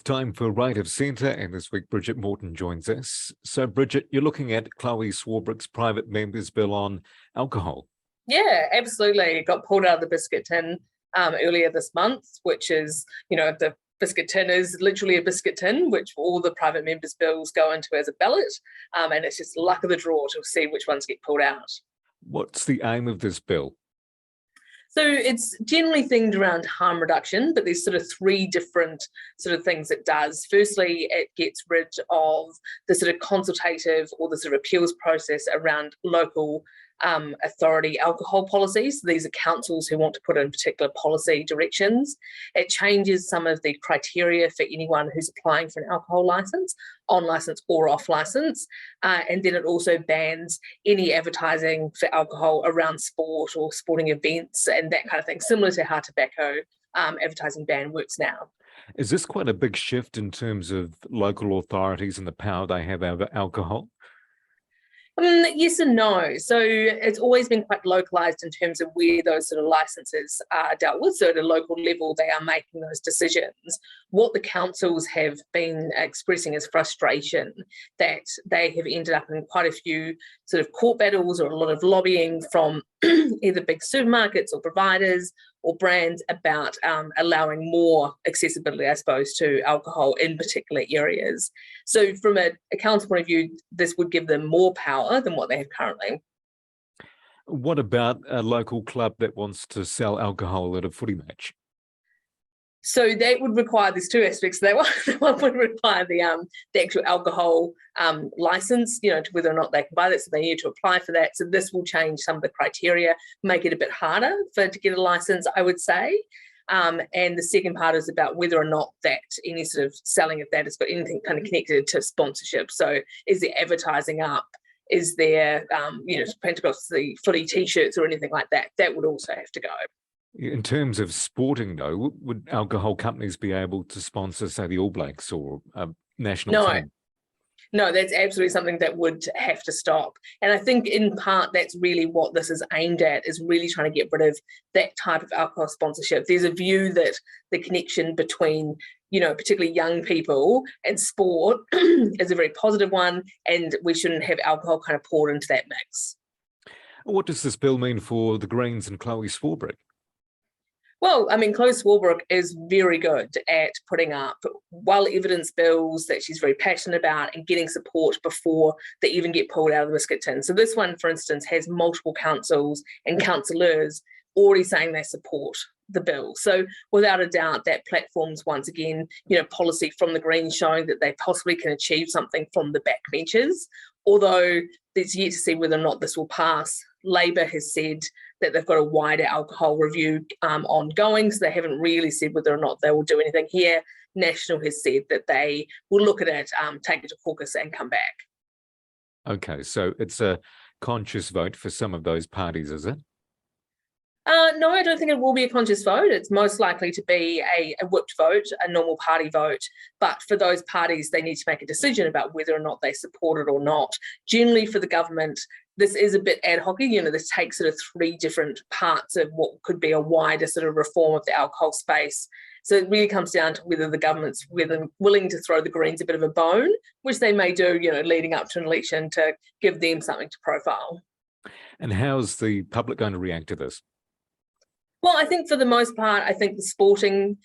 time for Right of Centre, and this week Bridget Morton joins us. So Bridget, you're looking at Chloe Swarbrick's private member's bill on alcohol. Yeah, absolutely. It got pulled out of the biscuit tin earlier this month, which is, the biscuit tin is literally a biscuit tin, which all the private members' bills go into as a ballot. And it's just luck of the draw to see which ones get pulled out. What's the aim of this bill? So it's generally themed around harm reduction, but there's sort of three different sort of things it does. Firstly, it gets rid of the sort of consultative or the sort of appeals process around local authority alcohol policies. So these are councils who want to put in particular policy directions. It changes some of the criteria for anyone who's applying for an alcohol licence, on licence or off licence, and then it also bans any advertising for alcohol around sport or sporting events and that kind of thing, similar to how tobacco advertising ban works now. Is this quite a big shift in terms of local authorities and the power they have over alcohol? Yes and no. So it's always been quite localised in terms of where those sort of licences are dealt with. So at a local level, they are making those decisions. What the councils have been expressing is frustration that they have ended up in quite a few sort of court battles or a lot of lobbying from either big supermarkets or providers or brands about allowing more accessibility, I suppose, to alcohol in particular areas. So from a council point of view, this would give them more power than what they have currently. What about a local club that wants to sell alcohol at a footy match? So that would require, there's two aspects. That one would require the actual alcohol license, to whether or not they can buy that. So they need to apply for that. So this will change some of the criteria, make it a bit harder to get a license, I would say. And the second part is about whether or not that any sort of selling of that has got anything kind of connected to sponsorship. So is there advertising up? Is there, the footy T-shirts or anything like that? That would also have to go. In terms of sporting, though, would alcohol companies be able to sponsor, say, the All Blacks or a national team? No, that's absolutely something that would have to stop. And I think in part that's really what this is aimed at, is really trying to get rid of that type of alcohol sponsorship. There's a view that the connection between, particularly young people and sport is a very positive one, and we shouldn't have alcohol kind of poured into that mix. What does this bill mean for the Greens and Chloe Swarbrick? Well, Chloe Swarbrick is very good at putting up well-evidenced bills that she's very passionate about and getting support before they even get pulled out of the biscuit tin. So this one, for instance, has multiple councils and councillors already saying they support the bill. So without a doubt, that platform's once again, policy from the Greens showing that they possibly can achieve something from the backbenches. Although there's yet to see whether or not this will pass. Labor has said that they've got a wider alcohol review ongoing, so they haven't really said whether or not they will do anything here. National has said that they will look at it, take it to caucus and come back. Okay, so it's a conscious vote for some of those parties, is it? No, I don't think it will be a conscious vote. It's most likely to be a whipped vote, a normal party vote. But for those parties, they need to make a decision about whether or not they support it or not. Generally, for the government, this is a bit ad hoc. This takes sort of three different parts of what could be a wider sort of reform of the alcohol space. So it really comes down to whether the government's willing to throw the Greens a bit of a bone, which they may do, leading up to an election to give them something to profile. And how's the public going to react to this? Well, I think for the most part, I think the sporting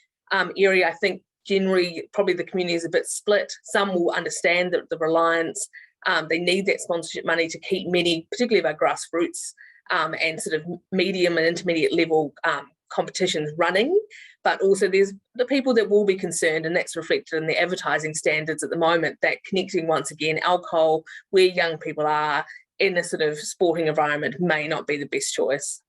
area, I think generally probably the community is a bit split. Some will understand that the reliance, they need that sponsorship money to keep many, particularly of our grassroots and sort of medium and intermediate level competitions running. But also there's the people that will be concerned, and that's reflected in the advertising standards at the moment, that connecting once again alcohol where young people are in a sort of sporting environment may not be the best choice.